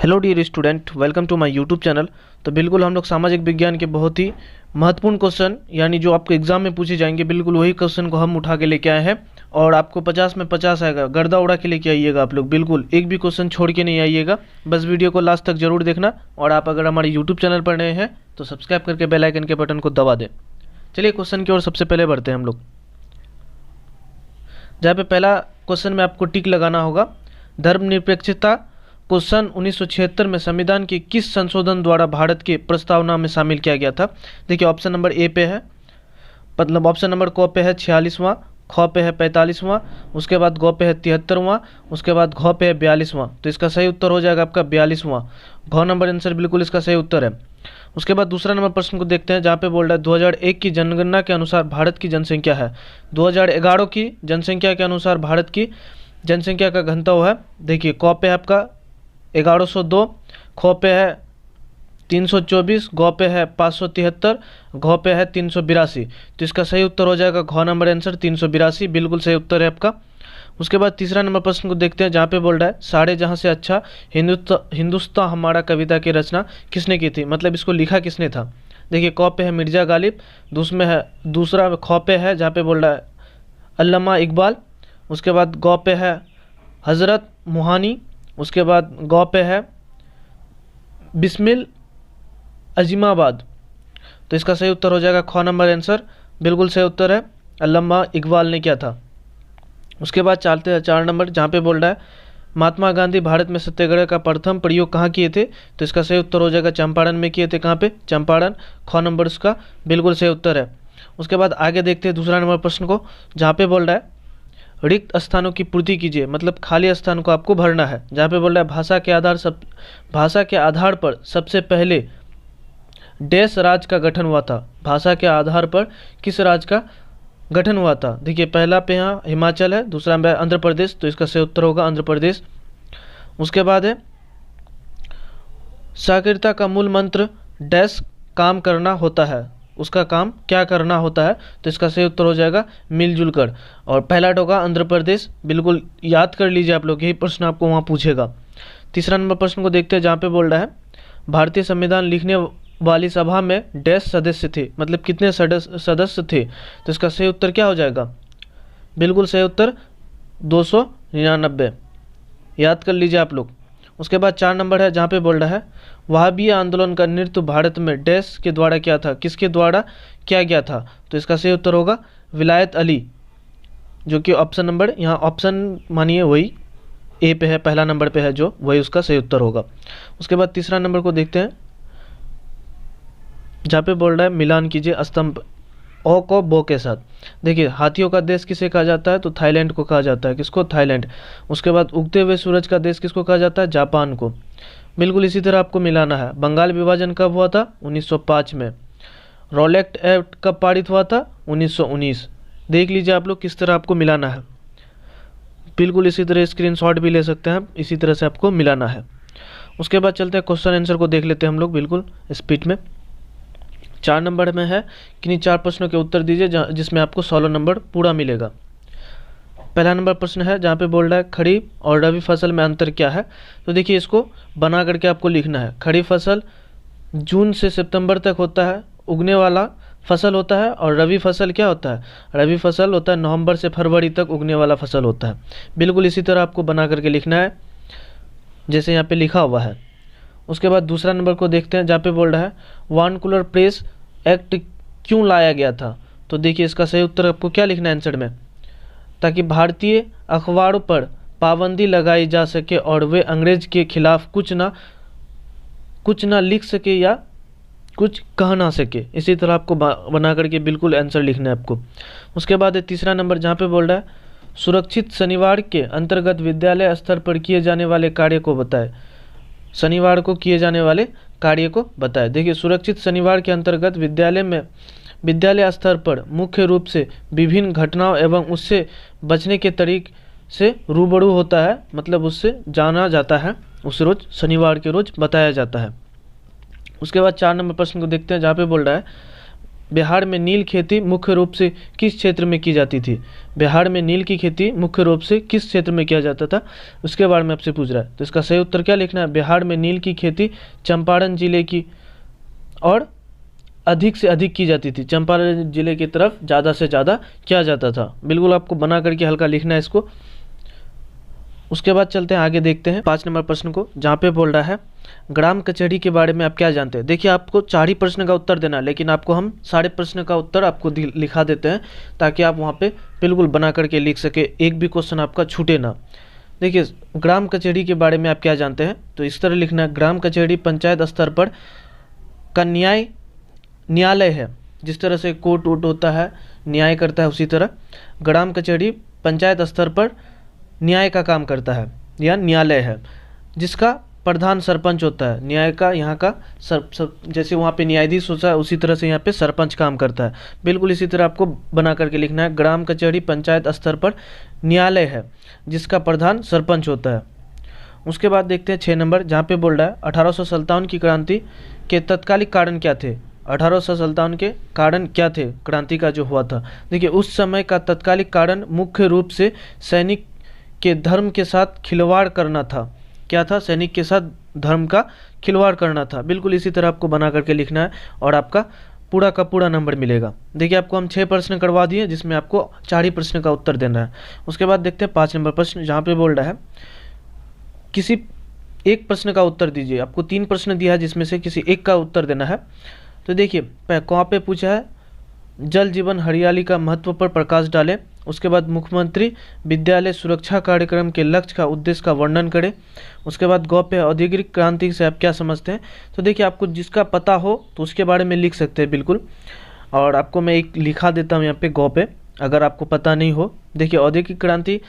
Hello dear student, welcome to my YouTube channel. तो बिल्कुल हम लोग सामाजिक विज्ञान के बहुत ही महत्वपूर्ण क्वेश्चन यानी जो आपको एग्जाम में पूछे जाएंगे, बिल्कुल वही क्वेश्चन को हम उठा के लेके आए हैं। और आपको 50 में 50 आएगा, गर्दा उड़ा के लेके आइएगा आप लोग, बिल्कुल एक भी क्वेश्चन छोड़ के नहीं आइएगा। बस वीडियो को लास्ट तक जरूर देखना। और आप अगर हमारे यूट्यूब चैनल पर नए हैं तो सब्सक्राइब करके बेल आइकन के बटन को दबा दें। चलिए क्वेश्चन की ओर सबसे पहले बढ़ते हैं हम लोग, जहाँ पे पहला क्वेश्चन में आपको टिक लगाना होगा। धर्मनिरपेक्षता को सन 1976 में संविधान के किस संशोधन द्वारा भारत के प्रस्तावना में शामिल किया गया था? देखिए ऑप्शन नंबर ए पे है, मतलब ऑप्शन नंबर क पे है 46वां, ख पे है 45वां, उसके बाद ग पे है 73वां, उसके बाद घ पे है 42वां। तो इसका सही उत्तर हो जाएगा आपका 42वां। घ नंबर आंसर बिल्कुल इसका सही उत्तर है। उसके बाद दूसरा नंबर प्रश्न को देखते हैं, जहाँ पे बोल रहा है 2001 की जनगणना के अनुसार भारत की जनसंख्या है। 2011 की जनसंख्या के अनुसार भारत की जनसंख्या का घनत्व है, देखिए क पे है आपका 1102, ख पे है 324, ग पे है 573, घ पे है 382। तो इसका सही उत्तर हो जाएगा घ नंबर आंसर 382, बिल्कुल सही उत्तर है आपका। उसके बाद तीसरा नंबर प्रश्न को देखते हैं, जहाँ पे बोल रहा है सारे जहाँ से अच्छा हिंदुस्तान हमारा कविता की रचना किसने की थी, मतलब इसको लिखा किसने था? देखिए क पे है मिर्ज़ा गालिब, दूसरा ख पे है जहाँ पे बोल रहा है अल्लामा इकबाल, उसके बाद ग पे है हज़रत मोहानी, उसके बाद ग पे है बिस्मिल अजीमाबाद। तो इसका सही उत्तर हो जाएगा ख नंबर आंसर, बिल्कुल सही उत्तर है, अल्लामा इकबाल ने किया था। उसके बाद चलते हैं 4 नंबर, जहाँ पे बोल रहा है महात्मा गांधी भारत में सत्याग्रह का प्रथम प्रयोग कहाँ किए थे? तो इसका सही उत्तर हो जाएगा चंपारण में किए थे। कहाँ पे? चंपारण, ख नंबर उसका बिल्कुल सही उत्तर है। उसके बाद आगे देखते हैं दूसरा नंबर प्रश्न को, जहाँ पे बोल रहा है रिक्त स्थानों की पूर्ति कीजिए, मतलब खाली स्थान को आपको भरना है। जहाँ पे बोल रहा है भाषा के आधार पर सबसे पहले डैश राज्य का गठन हुआ था। भाषा के आधार पर किस राज्य का गठन हुआ था? देखिए पहला पे यहाँ हिमाचल है, दूसरा में आंध्र प्रदेश, तो इसका सही उत्तर होगा आंध्र प्रदेश। उसके बाद है सहकारिता का मूल मंत्र डैश काम करना होता है, उसका काम क्या करना होता है? तो इसका सही उत्तर हो जाएगा मिलजुल कर। और पहला होगा आंध्र प्रदेश, बिल्कुल याद कर लीजिए आप लोग, यही प्रश्न आपको वहाँ पूछेगा। तीसरा नंबर प्रश्न को देखते हैं, जहाँ पे बोल रहा है भारतीय संविधान लिखने वाली सभा में डैश सदस्य थे, मतलब कितने सदस्य थे? तो इसका सही उत्तर क्या हो जाएगा? बिल्कुल सही उत्तर 299, याद कर लीजिए आप लोग। उसके बाद 4 नंबर है, जहाँ पे बोल रहा है वहाबी आंदोलन का नेतृत्व भारत में डैश के द्वारा किया था, किसके द्वारा किया गया था? तो इसका सही उत्तर होगा विलायत अली, जो कि ऑप्शन नंबर यहाँ ऑप्शन मानिए वही ए पे है, पहला नंबर पे है जो, वही उसका सही उत्तर होगा। उसके बाद तीसरा नंबर को देखते हैं, जहाँ पे बोल रहा है मिलान कीजिए स्तंभ ओ को बो के साथ। देखिए हाथियों का देश किसे कहा जाता है? तो थाईलैंड को कहा जाता है। किसको? थाईलैंड। उसके बाद उगते हुए सूरज का देश किसको कहा जाता है? जापान को। बिल्कुल इसी तरह आपको मिलाना है। बंगाल विभाजन कब हुआ था? 1905 में। रॉलेक्ट एक्ट कब पारित हुआ था? 1919। देख लीजिए आप लोग किस तरह आपको मिलाना है, बिल्कुल इसी तरह स्क्रीनशॉट भी ले सकते हैं, इसी तरह से आपको मिलाना है। उसके बाद चलते हैं क्वेश्चन आंसर को देख लेते हैं हम लोग बिल्कुल स्पीड में। 4 नंबर में है किन्हीं 4 प्रश्नों के उत्तर दीजिए, जिसमें आपको 16 नंबर पूरा मिलेगा। पहला नंबर प्रश्न है, जहाँ पे बोल रहा है खरीफ और रबी फसल में अंतर क्या है? तो देखिए इसको बना करके आपको लिखना है। खरीफ फसल जून से सितंबर तक होता है, उगने वाला फसल होता है। और रबी फसल क्या होता है? रबी फसल होता है नवंबर से फरवरी तक उगने वाला फसल होता है। बिल्कुल इसी तरह आपको बना करके लिखना है, जैसे यहाँ पे लिखा हुआ है। उसके बाद दूसरा नंबर को देखते हैं, जहाँ पे बोल रहा है वानकुलर प्रेस एक्ट क्यों लाया गया था? तो देखिए इसका सही उत्तर आपको क्या लिखना है आंसर में, ताकि भारतीय अखबारों पर पाबंदी लगाई जा सके और वे अंग्रेज के खिलाफ कुछ ना लिख सके या कुछ कह ना सके। इसी तरह आपको बना करके बिल्कुल आंसर लिखना है आपको। उसके बाद तीसरा नंबर, जहाँ पे बोल रहा है सुरक्षित शनिवार के अंतर्गत विद्यालय स्तर पर किए जाने वाले कार्य को बताएं। शनिवार को किए जाने वाले कार्य को बताएं। देखिए सुरक्षित शनिवार के अंतर्गत विद्यालय स्तर पर मुख्य रूप से विभिन्न घटनाओं एवं उससे बचने के तरीके से रूबरू होता है, मतलब उससे जाना जाता है, उस रोज शनिवार के रोज बताया जाता है। उसके बाद 4 नंबर प्रश्न को देखते हैं, जहाँ पे बोल रहा है बिहार में नील खेती मुख्य रूप से किस क्षेत्र में की जाती थी? बिहार में नील की खेती मुख्य रूप से किस क्षेत्र में किया जाता था, उसके बारे में आपसे पूछ रहा है। तो इसका सही उत्तर क्या लिखना है? बिहार में नील की खेती चंपारण जिले की और अधिक से अधिक की जाती थी, चंपारण जिले की तरफ ज़्यादा से ज़्यादा किया जाता था। बिल्कुल आपको बना करके हल्का लिखना है इसको। उसके बाद चलते हैं आगे, देखते हैं 5 नंबर प्रश्न को, जहाँ पे बोल रहा है ग्राम कचहरी के बारे में आप क्या जानते हैं। देखिए आपको 4 ही प्रश्न का उत्तर देना है, लेकिन आपको हम सारे प्रश्न का उत्तर आपको लिखा देते हैं ताकि आप वहाँ पे बिल्कुल बना करके लिख सके, एक भी क्वेश्चन आपका छूटे ना। देखिए ग्राम कचहरी के बारे में आप क्या जानते हैं, तो इस तरह लिखना है, ग्राम कचहरी पंचायत स्तर पर का न्यायालय है। जिस तरह से कोर्ट वोट होता है, न्याय करता है, उसी तरह ग्राम कचहरी पंचायत स्तर पर न्याय का काम करता है या न्यायालय है, जिसका प्रधान सरपंच होता है। न्याय का यहाँ का जैसे वहाँ पे न्यायाधीश होता है, उसी तरह से यहाँ पे सरपंच काम करता है। बिल्कुल इसी तरह आपको बना करके लिखना है, ग्राम कचहरी पंचायत स्तर पर न्यायालय है जिसका प्रधान सरपंच होता है। उसके बाद देखते हैं 6 नंबर, जहाँ पे बोल रहा है 1857 की क्रांति के तत्कालिक कारण क्या थे। 1857 के कारण क्या थे क्रांति का जो हुआ था। देखिए उस समय का तत्कालिक कारण मुख्य रूप से सैनिक के धर्म के साथ खिलवाड़ करना था। क्या था? सैनिक के साथ धर्म का खिलवाड़ करना था। बिल्कुल इसी तरह आपको बना करके लिखना है और आपका पूरा का पूरा नंबर मिलेगा। देखिए आपको हम 6 प्रश्न करवा दिए, जिसमें आपको 4 ही प्रश्न का उत्तर देना है। उसके बाद देखते हैं 5 नंबर प्रश्न, जहाँ पे बोल रहा है किसी एक प्रश्न का उत्तर दीजिए। आपको 3 प्रश्न दिया है, जिसमें से किसी एक का उत्तर देना है। तो देखिए कहाँ पे पूछा है, जल जीवन हरियाली का महत्व पर प्रकाश डालें। उसके बाद मुख्यमंत्री विद्यालय सुरक्षा कार्यक्रम के लक्ष्य का उद्देश्य का वर्णन करें। उसके बाद गौ पे औद्योगिक क्रांति से आप क्या समझते हैं। तो देखिए आपको जिसका पता हो तो उसके बारे में लिख सकते हैं बिल्कुल, और आपको मैं एक लिखा देता हूँ यहाँ पे गौ पे, अगर आपको पता नहीं हो। देखिए औद्योगिक क्रांति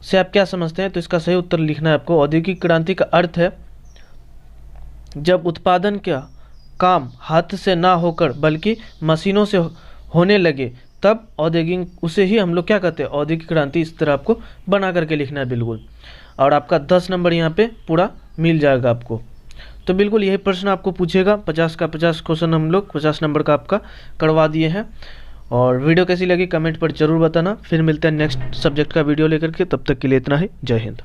से आप क्या समझते हैं, तो इसका सही उत्तर लिखना है आपको। औद्योगिक क्रांति का अर्थ है जब उत्पादन का काम हाथ से ना होकर बल्कि मशीनों से होने लगे, तब औद्योगिक, उसे ही हम लोग क्या कहते हैं, औद्योगिक क्रांति। इस तरह आपको बना करके लिखना है बिल्कुल, और आपका 10 नंबर यहाँ पे पूरा मिल जाएगा आपको। तो बिल्कुल यही प्रश्न आपको पूछेगा, 50 का 50 क्वेश्चन हम लोग 50 नंबर का आपका करवा दिए हैं। और वीडियो कैसी लगी कमेंट पर ज़रूर बताना। फिर मिलते हैं नेक्स्ट सब्जेक्ट का वीडियो लेकर के, तब तक के लिए इतना ही। जय हिंद।